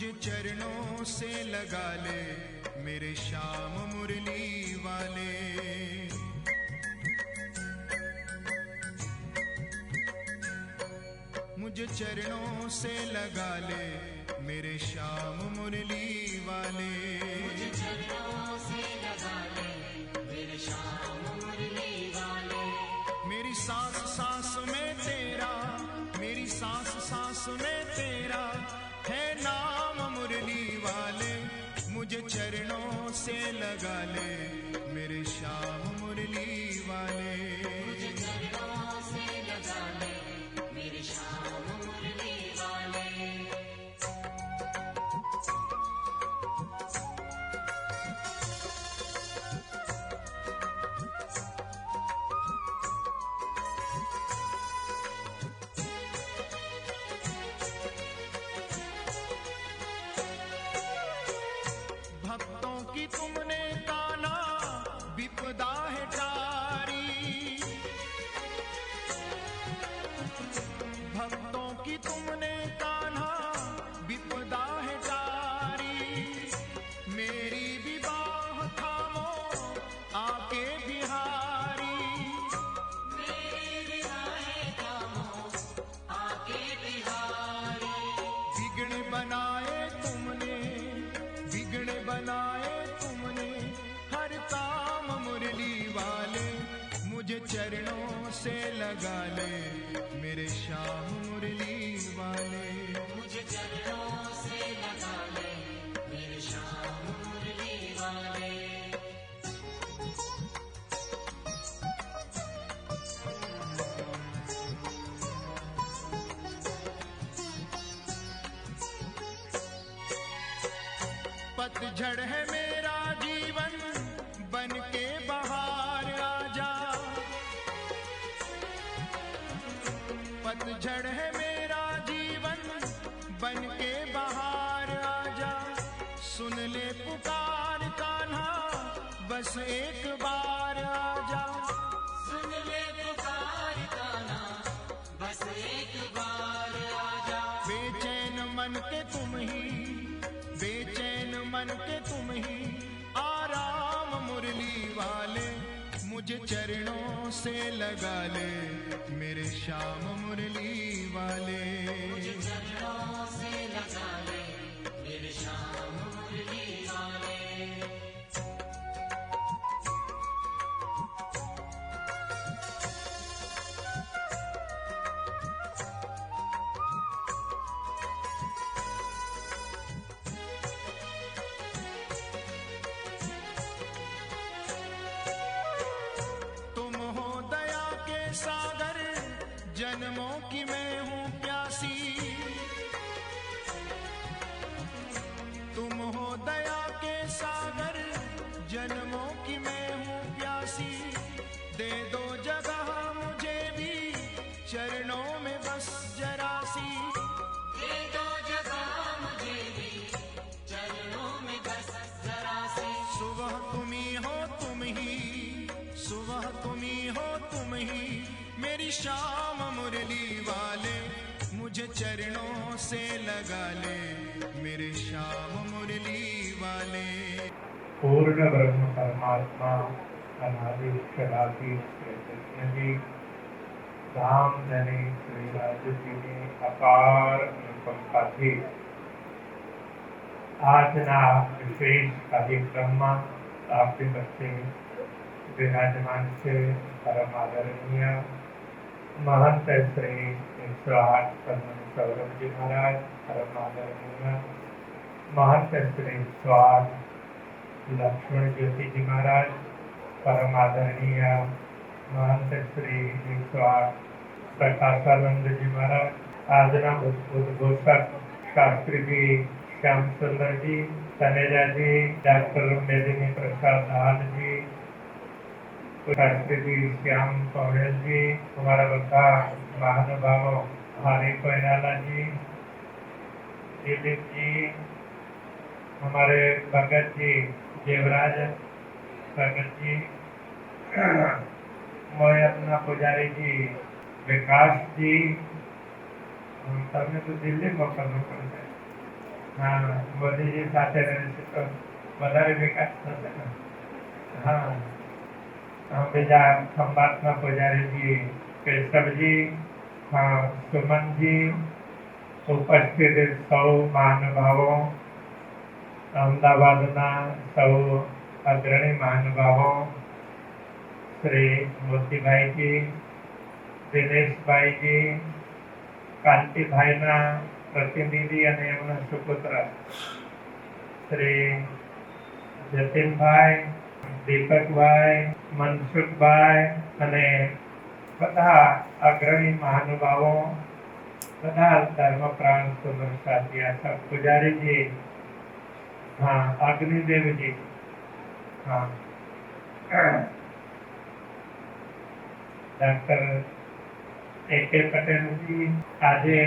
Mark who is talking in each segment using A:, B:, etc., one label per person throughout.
A: मुझे चरणों से लगा ले मेरे श्याम मुरली वाले। मुझे चरणों से लगा ले मेरे श्याम मुरली वाले।
B: मुझे चरणों से लगा ले मेरे श्याम मुरली वाले।
A: मेरी सांस सांस में तेरा, मेरी सांस सांस में तेरा है नाम मुरली वाले। मुझे चरणों से लगा ले मेरे श्याम मुरली वाले।
B: मुझे चरणों से लगा ले मेरे श्याम मुरली वाले।
A: भक्तों की तुमने काना विपदा है टारी। भक्तों की तुमने कान्हा विपदा है टारी। मेरी भी बाह थामो आके बिहारी।
B: मेरी विदाएं थामो आके बिहारी।
A: विघ्न बनाए तुमने, विघ्न बनाए तुमने हर काम मुरली वाले। मुझे चरणों से लगा ले मेरे श्याम मुरली वाले।
B: मुझे चरणों से लगा ले मेरे श्याम मुरली वाले।
A: पतझड़ है मेरा जीवन बन के बहार आजा। पतझड़ है मेरा जीवन बन के बहार आजा। सुन ले पुकार कान्हा बस एक बार आजा।
B: सुन ले पुकार कान्हा बस एक बार आजा।
A: बेचैन मन के तुम ही, बेचैन मन के तुम ही आराम मुरली वाले। मुझे चरणों से लगा ले मेरे श्याम मुरली वाले।
B: मुझे चरणों से लगा ले मेरे श्याम मुरली वाले।
A: तुम हो दया के सागर, जन्मों की मैं हूँ प्यासी। तुम हो दया के सागर, जन्मों की मैं हूँ प्यासी। दे दो जगह मुझे भी चरणों में बस जरा सी।
B: दे दो जगह मुझे भी चरणों में बस जरा सी।
A: सुबह तुम ही हो तुम ही, सुबह तुम ही हो तुम ही मेरी श्याम मुरली वाले। मुझे चरणों से लगा ले मेरे श्याम मुरली वाले।
C: पूर्ण ब्रह्म परमात्मा अनादि ईश्वरादि श्री कृष्ण जी राम धनी श्री राज जी ने अपार अनुकंपा थी આજના વિશેષ કાર્યક્રમમાં આપણી વચ્ચે વિરાજમાન છે પરમ આદરણીય મહંત શ્રી 108 પદ્મની સૌરભજી મહારાજ, પરમ આદરણીય મહંત શ્રી 108 લક્ષ્મણ જ્યોતિજી મહારાજ, પરમ આદરણીય મહંત શ્રી 108 પ્રકાશાનંદજી મહારાજ, આજના ઉદ્ઘોષક શાસ્ત્રીજી श्याम सुंदर जी, तनेजा जी, डॉक्टर मेदिनी प्रसाद दान जी, शास्त्री जी श्याम पौड़ेल जी, हमारा बता महानुभावों हरि कोयनाला जी, दिलीप जी, हमारे भगत जी देवराज भगत जी, मोयतना पुजारी जी, विकास जी, तब तो दिल्ली मोकलना पड़ता है। હા, મોદીજી સાથે રહેશે તો વધારે વિકાસ થશે ને. હા, બીજા ખંભાતના પૂજારીજી કેશવજી, હા, સુમનજી, ઉપસ્થિત સૌ મહાનુભાવો, અમદાવાદના સૌ અગ્રણી મહાનુભાવો, શ્રી મોતીભાઈજી, દિનેશભાઈજી, કાંતિભાઈના પ્રતિનિધિ અને એમના સુપુત્ર શ્રી જતીનભાઈ, દીપકભાઈ, મનસુખભાઈ અને બધા અગ્રણી મહાનુભાવો, બધા ધર્મપ્રાણ સુંદર સાથી આશા પૂજારીજી, હા, અગ્નિદેવજી, હા, ડૉક્ટર A.K. પટેલજી, આજે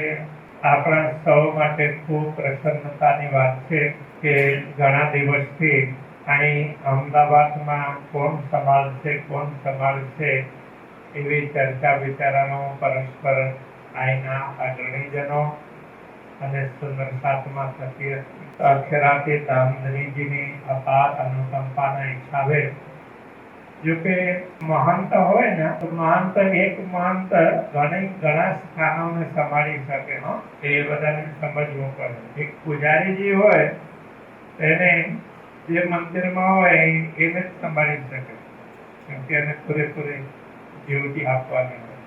C: આપણા સૌ માટે ખૂબ પ્રસન્નતાની વાત છે કે ઘણા દિવસથી અહીં અમદાવાદમાં કોણ સંભાળશે એવી ચર્ચા વિચારણાઓ પરસ્પર અહીંના અગ્રણીજનો અને સુંદર સાતમાં થતી હતી. અક્ષરાથી ધામધનીજીની અપાર અનુકંપાના હિસાબે જોકે મહંત હોય ને તો એક મહંત ઘણા સ્થાનોને સંભાળી શકે. એ બધાને સમજવું પડે. એક પૂજારીજી હોય એને જે મંદિરમાં હોય એને જ સંભાળી શકે, કેમ કે એને પૂરેપૂરી ડ્યુટી આપવાની હોય.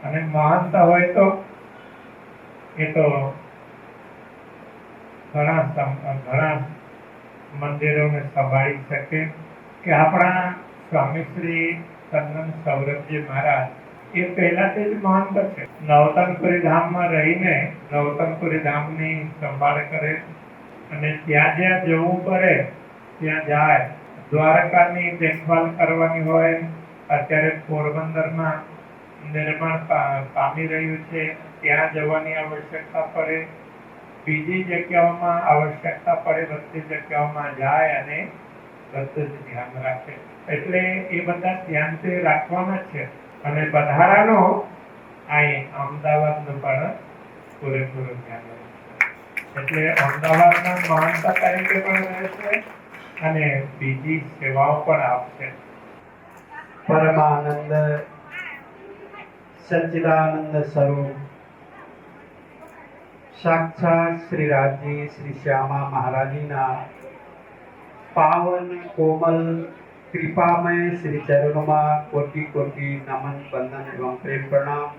C: અને મહંત હોય તો એ તો ઘણા મંદિરોને સંભાળી શકે. કે આપણા સ્વામી શ્રી ચંદન સૌરભજી મહારાજ એ પહેલાથી જ મહંત છે. નવતનપુરી ધામમાં રહીને નવતનપુરી ધામની સંભાળ કરે અને જ્યાં જ્યાં જવું પડે ત્યાં જાય. દ્વારકાની દેખભાલ કરવાની હોય, અત્યારે પોરબંદરમાં નિર્માણ પામી રહ્યું છે ત્યાં જવાની આવશ્યકતા પડે, બીજી જગ્યાઓમાં આવશ્યકતા પડે, બધી જગ્યાઓમાં જાય અને બધું જ ધ્યાન રાખે. એટલે એ બધા ધ્યાનથી રાખવાના છે. અને વધારાનો અહીં અમદાવાદનું પણ પૂરેપૂરું ધ્યાન રાખે. એટલે અમદાવાદના મહંત તરીકે પણ રહેશે અને બીજી સેવાઓ પણ આપશે.
D: પરમાનંદ સચ્ચિદાનંદ સ્વરૂપ સાક્ષાત શ્રી રાજજી શ્રી શ્યામા મહારાજીના પાવન કોમલ કૃપામય શ્રી ચરણોમાં કોટી કોટી નમન વંદન એવં પ્રેમ પ્રણામ.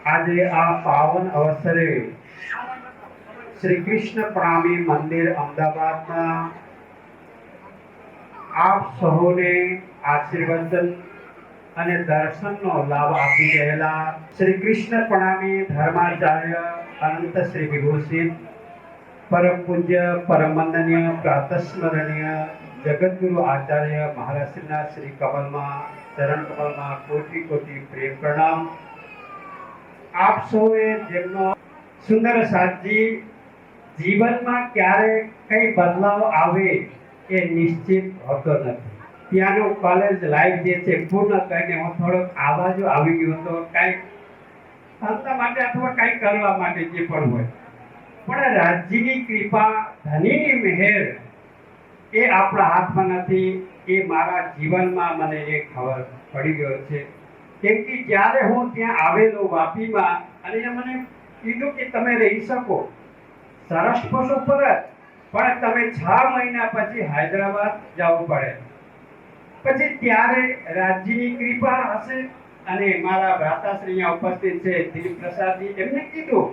D: આજે આ પાવન અવસરે શ્રી કૃષ્ણ પ્રણામી મંદિર અમદાવાદના આપ સૌને આશીર્વદન અને દર્શનનો લાભ આપી રહેલા શ્રી કૃષ્ણ પ્રણામી ધર્માચાર્ય અનંત શ્રી વિભૂષિત પરમ પૂજ્ય પરમ વંદનીય પ્રાતસ્મરણીય જગતગુરુ આચાર્ય મહારાજશ્રીના શ્રી કમલમાં ચરણ કમલમાં કોટી કોટી પ્રેમ પ્રણામ. આપ સૌએ જેમનો સુંદર સાજી જીવનમાં ક્યારે કઈ બદલાવ આવે એ નિશ્ચિત હોતો નથી. ત્યાંનો કોલેજ લાઈફ જે છે પૂર્ણ કરીને હું થોડોક આવાજો આવી ગયો હતો, કાંઈક સંસ્થા માટે અથવા કાંઈક કરવા માટે જે પણ હોય. પણ રાજ્યની કૃપા, ધનીની મહેર એ આપણા હાથમાં નથી. એ મારા જીવનમાં મને એ ખબર પડી ગયો છે. કેમ કે જ્યારે હું ત્યાં આવેલો વાપીમાં અને મને કીધું કે તમે રહી શકો સરસ પશુ પર જ, પણ તમે 6 મહિના પછી હૈદરાબાદ જવું પડે. પછી ત્યારે રાજ્યની કૃપા હશે અને મારા ભ્રાતાશ્રી અહીંયા ઉપસ્થિત છે દિલીપ પ્રસાદજી, એમને કીધું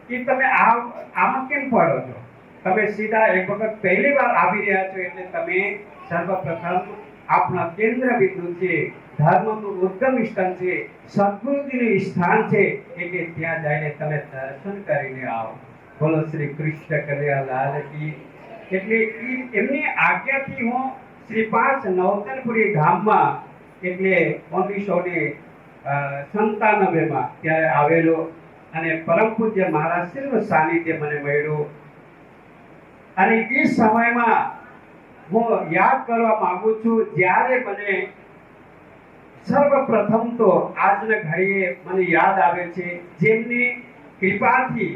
D: કે તમે આમાં કેમ પડો છો? તમે સીધા એક વખત પહેલી વાર આવી રહ્યા છો એટલે તમે સર્વપ્રથમ આપણા કેન્દ્ર બિંદુ છે, ધર્મનું ઉદ્ગમ સ્થાન છે, સદગુરુજીનું સ્થાન છે, એટલે ત્યાં જઈને તમે દર્શન કરીને આવો. બોલો શ્રી કૃષ્ણ કનૈયાલાલ કી. એટલે એમની આજ્ઞાથી હું શ્રી 5 નવતનપુરી ધામમાં એટલે 1997માં ત્યારે આવેલો અને પરમ પૂજ્ય મહારાજશ્રીનું સાનિધ્ય મને મળ્યું. અને એ સમયમાં હું યાદ કરવા માંગુ છું, જ્યારે મને સર્વપ્રથમ તો આજના ઘડીએ મને યાદ આવે છે જેમની કૃપાથી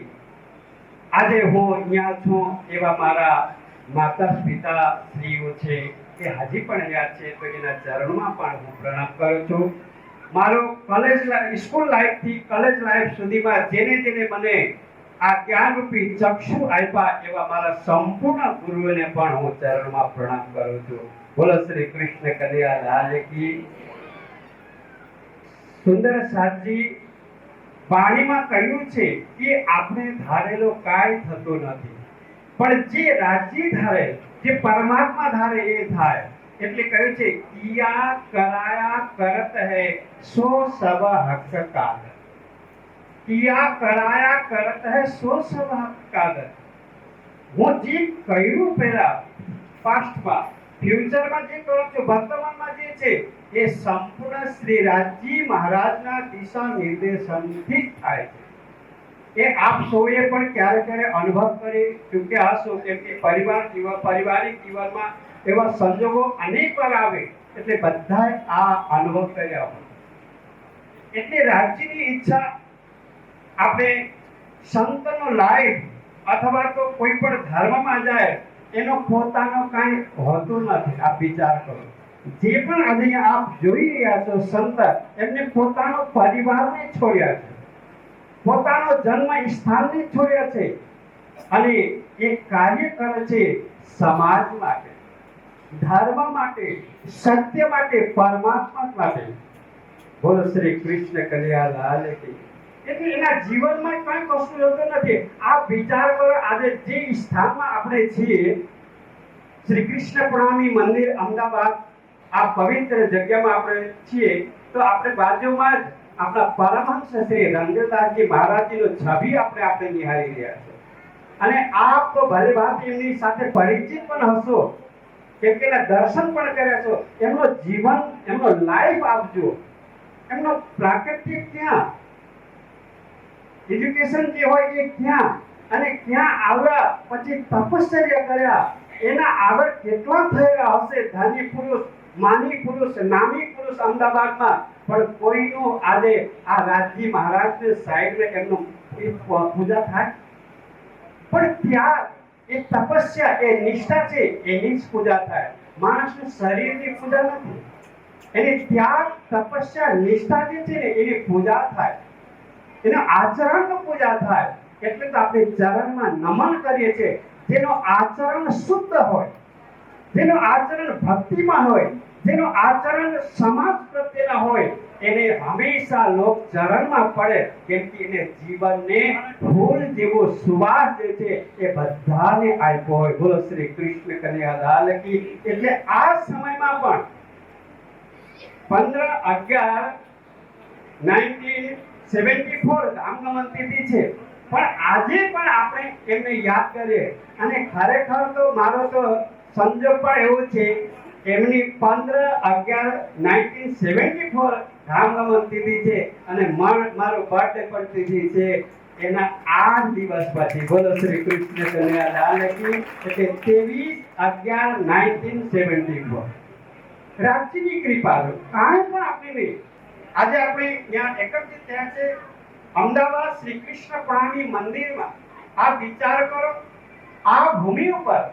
D: આજે હું અહીંયા છું એવા મારા માતા પિતા શ્રીઓ છે એ હજી પણ અહીંયા છે, તો એના ચરણોમાં પણ હું પ્રણામ કરું છું. મારો સ્કૂલ લાઈફ થી કોલેજ લાઈફ સુધીમાં જેને મને આ જ્ઞાનરૂપી ચક્ષુ આપ્યા એવા મારા સંપૂર્ણ ગુરુઓને પણ હું ચરણમાં પ્રણામ કરું છું. બોલો શ્રી કૃષ્ણ કનૈયા લાલ કી. સુંદર સાજી વાણીમાં કહ્યું છે કે આપણે ધારેલો કાંઈ થતો નથી, પણ જે રાજી ધારે, જે પરમાત્મા ધારે એ થાય. એટલે કહ્યું છે કિયા કરાયા કરત હૈ સો સબ હક કાગર. કિયા કરાયા કરત હૈ સો સબ હક કાગર. હું જે કર્યું પહેલા પાસ્ટમાં, ફ્યુચરમાં જે કરું છું, વર્તમાનમાં જે છે એ સંપૂર્ણ શ્રી રાજજી મહારાજના દિશા નિર્દેશનથી જ થાય છે. એ આપ સૌએ પણ ક્યારે અનુભવ કરી ચૂક્યા હશો, કેમ કે પારિવારિક જીવનમાં એવા સંજોગો અનેક વાર આવે, એટલે બધાએ આ અનુભવ કર્યા હોય. એટલે રાજ્યની ઈચ્છા આપણે સંતનો લાઈફ અથવા તો કોઈ પણ ધર્મમાં જાય એનો પોતાનો કાંઈ હોતું નથી. આપ વિચાર કરો, જે પણ આજે આપ જોઈ રહ્યા છો સંત, એમને પોતાનો પરિવારને છોડ્યા છે, પોતાનો જન્મ સ્થાનને છોડ્યા છે, અને એ કાર્ય કરે છે સમાજ માટે, ધર્મ માટે, સત્ય માટે, પરમાત્મા માટે. બોલો શ્રી કૃષ્ણ કનૈયા લાલ કી. એટલે એના જીવનમાં કઈ કશું હોતું નથી. આ વિચાર કરો, આજે જે સ્થાનમાં આપણે છીએ, શ્રી કૃષ્ણ પ્રણામી મંદિર અમદાવાદ, આ પવિત્ર જગ્યામાં આપણે છીએ, તો આપણે બાજુમાં જ આપણા પરમહંસ શ્રી રંગદાસજી મહારાજજીનો છબી આપણે નિહાળી રહ્યા છે. અને આપ તો ભલે વાત એમની સાથે પરિચિત પણ હશો, કેમ કે દર્શન પણ કર્યા છો. એમનો જીવન, એમનો લાઈફ આપજો, એમનો પ્રાકૃતિક ક્યાં, એજ્યુકેશન જે હોય એ ક્યાં, અને ક્યાં આવ્યા પછી તપશ્ચર્યા કર્યા, એના આગળ કેટલા થયેલા હશે ધની પુરુષ, માની પુરુષ, નામી પુરુષ અમદાવાદમાં. પણ કોઈનું આજે આ રાજજી મહારાજને સાઈડમાં એમનું પૂજા થાય, પણ ત્યાં એ તપસ્યા, એ નિષ્ઠા છે, એની જ પૂજા થાય. માણસનું શરીરની પૂજા નથી, એની ત્યાગ, તપસ્યા, નિષ્ઠા જે છે ને એની પૂજા થાય, એના આચરણની પૂજા થાય. એટલે તો આપણે ચરણમાં નમન કરીએ છીએ. જેનો આચરણ શુદ્ધ હોય, જેનો આચરણ ભક્તિમાં હોય, જેનો આચરણ સમાજ પ્રત્યેના હોય, એને હંમેશા લોક ચરણમાં પડે, કેમ કે એને જીવનને ફૂલ જેવો સુવાસ જે છે એ બધાને આપ્યો હોય. બોલો શ્રી કૃષ્ણ કનૈયા લાલ કી. એટલે આ સમયમાં પણ 15/11/1974 રામનવમી તિથિ છે, પણ આજે પણ આપણે એમને યાદ કરીએ. અને ખરેખર તો મારો તો સંજોગ પણ એવો છે, એમની 15/11/1974 રામનવમી તિથિ છે, અને મારો બર્થડે પણ તિથિ છે એના 8 દિવસ પછી. બોલો શ્રી કૃષ્ણ કનૈયા લાલ કી. એટલે 23/11/1974 રાજ્યની કૃપા, કાંઈ પણ આપણી નહીં. આજે આપણે ત્યાં એકત્રિત થયા છે અમદાવાદ શ્રી કૃષ્ણ પ્રણામી મંદિરમાં. આ વિચાર કરો, આ ભૂમિ ઉપર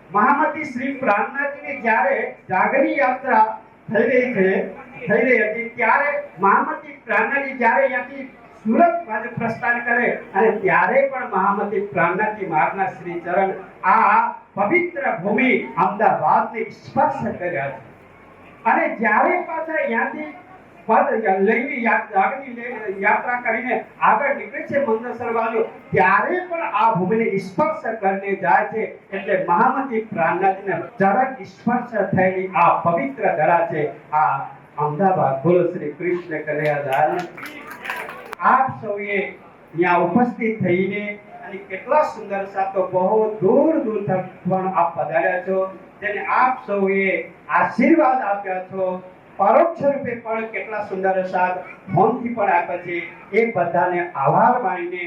D: મહામતી શ્રી પ્રાણનાથજીની જ્યારે જાગરી યાત્રા થઈ રહી હતી, ત્યારે મહામતી પ્રાણનાથજી જ્યારે અહીંયાથી સુરત બાજુ પ્રસ્થાન કરે, અને ત્યારે પણ મહામતી પ્રાણનાથજી મહારાજના શ્રી ચરણ આ પવિત્ર ભૂમિ અમદાવાદને સ્પર્શ કર્યા છે. અને જ્યારે પાછા અહીંયાથી લઈને યાત્રા કરીને આગળ નીકળે છે મંદસર બાજુ, ત્યારે પણ આ ભૂમિને સ્પર્શ કરીને જાય છે. એટલે મહામતી પ્રાણનાથજીના ચરણ સ્પર્શ થયેલી આ પવિત્ર ધરા છે આ અમદાવાદ. બોલો શ્રી કૃષ્ણ કનૈયા લાલ. આપ સૌએ ત્યાં ઉપસ્થિત થઈને અને કેટલા સુંદર સાતો બહુ દૂર તક પણ આપ પધાર્યા છો, જેને આપ સૌએ આશીર્વાદ આપ્યા છો. પરોક્ષ રૂપે પણ કેટલા સુંદર સાદ ફોનથી પણ આપ્યા છે. એ બધાને આભાર માનીને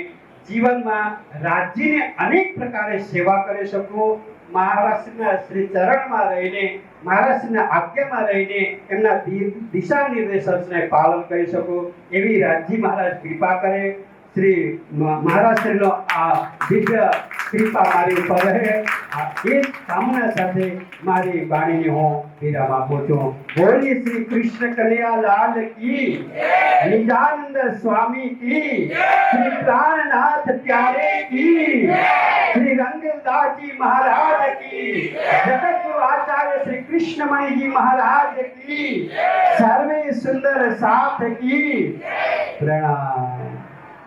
D: જીવનમાં રાજ્યને અનેક પ્રકારે સેવા કરી શકું, મહારાષ્ટ્રના શ્રી ચરણમાં રહીને, મહારાષ્ટ્રના આજ્ઞામાં રહીને એમના દિશા નિર્દેશનને પાલન કરી શકું, એવી રાજજી મહારાજ કૃપા કરે. શ્રી મહારાજશ્રીનો આ દિવ્ય કૃપા મારી ઉપર રહે, આ એક કામના સાથે મારી વાણીને હું વિરામ આપું છું. બોલી શ્રી કૃષ્ણ કનૈયા લાલ કી, નિજાનંદ સ્વામી કી, શ્રી પ્રાણનાથ પ્યારે કી, શ્રી રંગદાસજી મહારાજ કી, જગતગુરુ આચાર્ય શ્રી કૃષ્ણમણિજી મહારાજ કી, સર્વે સુંદર સાથ કી. પ્રણામ.